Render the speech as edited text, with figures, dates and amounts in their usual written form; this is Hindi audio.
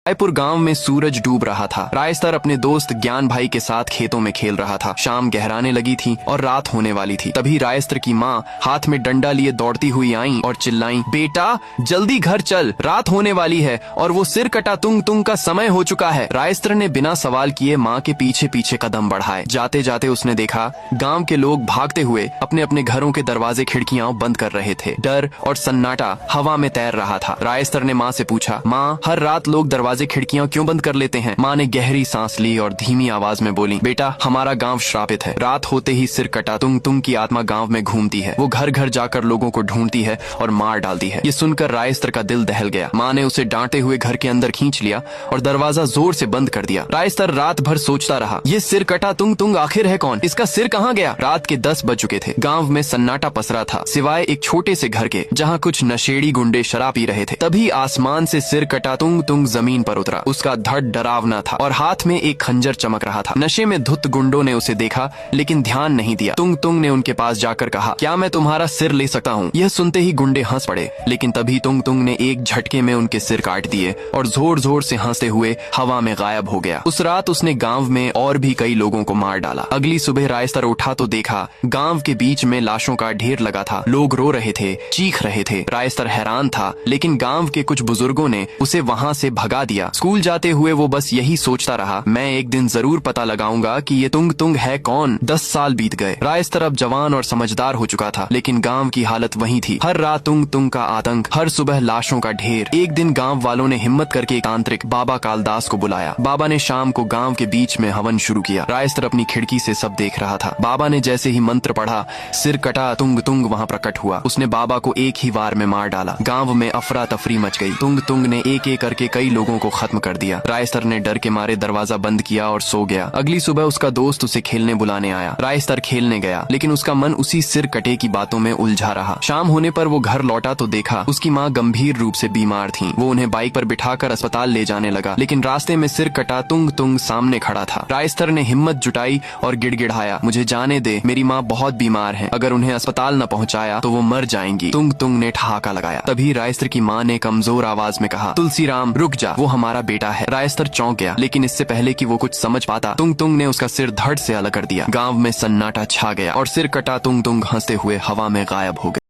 रायपुर गांव में सूरज डूब रहा था। रायस्तर अपने दोस्त ज्ञान भाई के साथ खेतों में खेल रहा था। शाम गहराने लगी थी और रात होने वाली थी। तभी रायस्तर की माँ हाथ में डंडा लिए दौड़ती हुई आई और चिल्लाई, बेटा जल्दी घर चल, रात होने वाली है और वो सिर कटा तुंग तुंग का समय हो चुका है। रायस्तर ने बिना सवाल किए माँ के पीछे पीछे कदम बढ़ाए। जाते जाते उसने देखा गांव के लोग भागते हुए अपने अपने घरों के दरवाजे खिड़कियां बंद कर रहे थे। डर और सन्नाटा हवा में तैर रहा था। रायस्तर ने माँ से पूछा, माँ हर रात लोग दरवाजे खिड़कियां क्यों बंद कर लेते हैं? माँ ने गहरी सांस ली और धीमी आवाज में बोली, बेटा हमारा गांव श्रापित है। रात होते ही सिर कटा तुंग तुंग की आत्मा गांव में घूमती है। वो घर घर जाकर लोगों को ढूंढती है और मार डालती है। ये सुनकर रायस्तर का दिल दहल गया। माँ ने उसे डांटे हुए घर के अंदर खींच लिया और दरवाजा जोर से बंद कर दिया। रायस्तर रात भर सोचता रहा, ये सिर कटा तुंग तुंग आखिर है कौन? इसका सिर कहाँ गया? रात के 10 बज चुके थे। गांव में सन्नाटा पसरा था सिवाय एक छोटे से घर के, जहाँ कुछ नशेड़ी गुंडे शराब पी रहे थे। तभी आसमान से सिर कटा तुंग तुंग जमीन पर उतरा। उसका धड़ डरावना था और हाथ में एक खंजर चमक रहा था। नशे में धुत गुंडों ने उसे देखा लेकिन ध्यान नहीं दिया। तुंग तुंग ने उनके पास जाकर कहा, क्या मैं तुम्हारा सिर ले सकता हूँ? यह सुनते ही गुंडे हंस पड़े, लेकिन तभी तुंग तुंग ने एक झटके में उनके सिर काट दिए और जोर जोर से हंसते हुए हवा में गायब हो गया। उस रात उसने गांव में और भी कई लोगों को मार डाला। अगली सुबह रायस्तर उठा तो देखा गांव के बीच में लाशों का ढेर लगा था। लोग रो रहे थे, चीख रहे थे। रायस्तर हैरान था, लेकिन गांव के कुछ बुजुर्गों ने उसे वहाँ से भगा दिया। स्कूल जाते हुए वो बस यही सोचता रहा, मैं एक दिन जरूर पता लगाऊंगा कि ये तुंग तुंग है कौन। 10 साल बीत गए। रायस्तर अब जवान और समझदार हो चुका था, लेकिन गांव की हालत वही थी। हर रात तुंग तुंग का आतंक, हर सुबह लाशों का ढेर। एक दिन गांव वालों ने हिम्मत करके एक तांत्रिक बाबा कालदास को बुलाया। बाबा ने शाम को गांव के बीच में हवन शुरू किया। रायस्तर अपनी खिड़की से सब देख रहा था। बाबा ने जैसे ही मंत्र पढ़ा, सिर कटा तुंग तुंग वहाँ प्रकट हुआ। उसने बाबा को एक ही वार में मार डाला। गांव में अफरा तफरी मच गई। तुंग तुंग ने एक एक करके कई लोगों को खत्म कर दिया। रायस्तर ने डर के मारे दरवाजा बंद किया और सो गया। अगली सुबह उसका दोस्त उसे खेलने बुलाने आया। रायस्तर खेलने गया, लेकिन उसका मन उसी सिर कटे की बातों में उलझा रहा। शाम होने पर वो घर लौटा तो देखा उसकी माँ गंभीर रूप से बीमार थी। वो उन्हें बाइक पर बिठाकर अस्पताल ले जाने लगा, लेकिन रास्ते में सिर कटा तुंग तुंग सामने खड़ा था। रायस्तर ने हिम्मत जुटाई और गिड़गिड़ाया, मुझे जाने दे, मेरी माँ बहुत बीमार है। अगर उन्हें अस्पताल न पहुँचाया तो वो मर जाएंगी। तुंग तुंग ने ठहाका लगाया। तभी रायस्तर की माँ ने कमजोर आवाज में कहा, तुलसीराम रुक जा, वो हमारा बेटा है। रायस्तर चौंक गया, लेकिन इससे पहले कि वो कुछ समझ पाता, तुंग तुंग ने उसका सिर धड़ से अलग कर दिया। गांव में सन्नाटा छा गया और सिर कटा तुंग तुंग हंसते हुए हवा में गायब हो गया।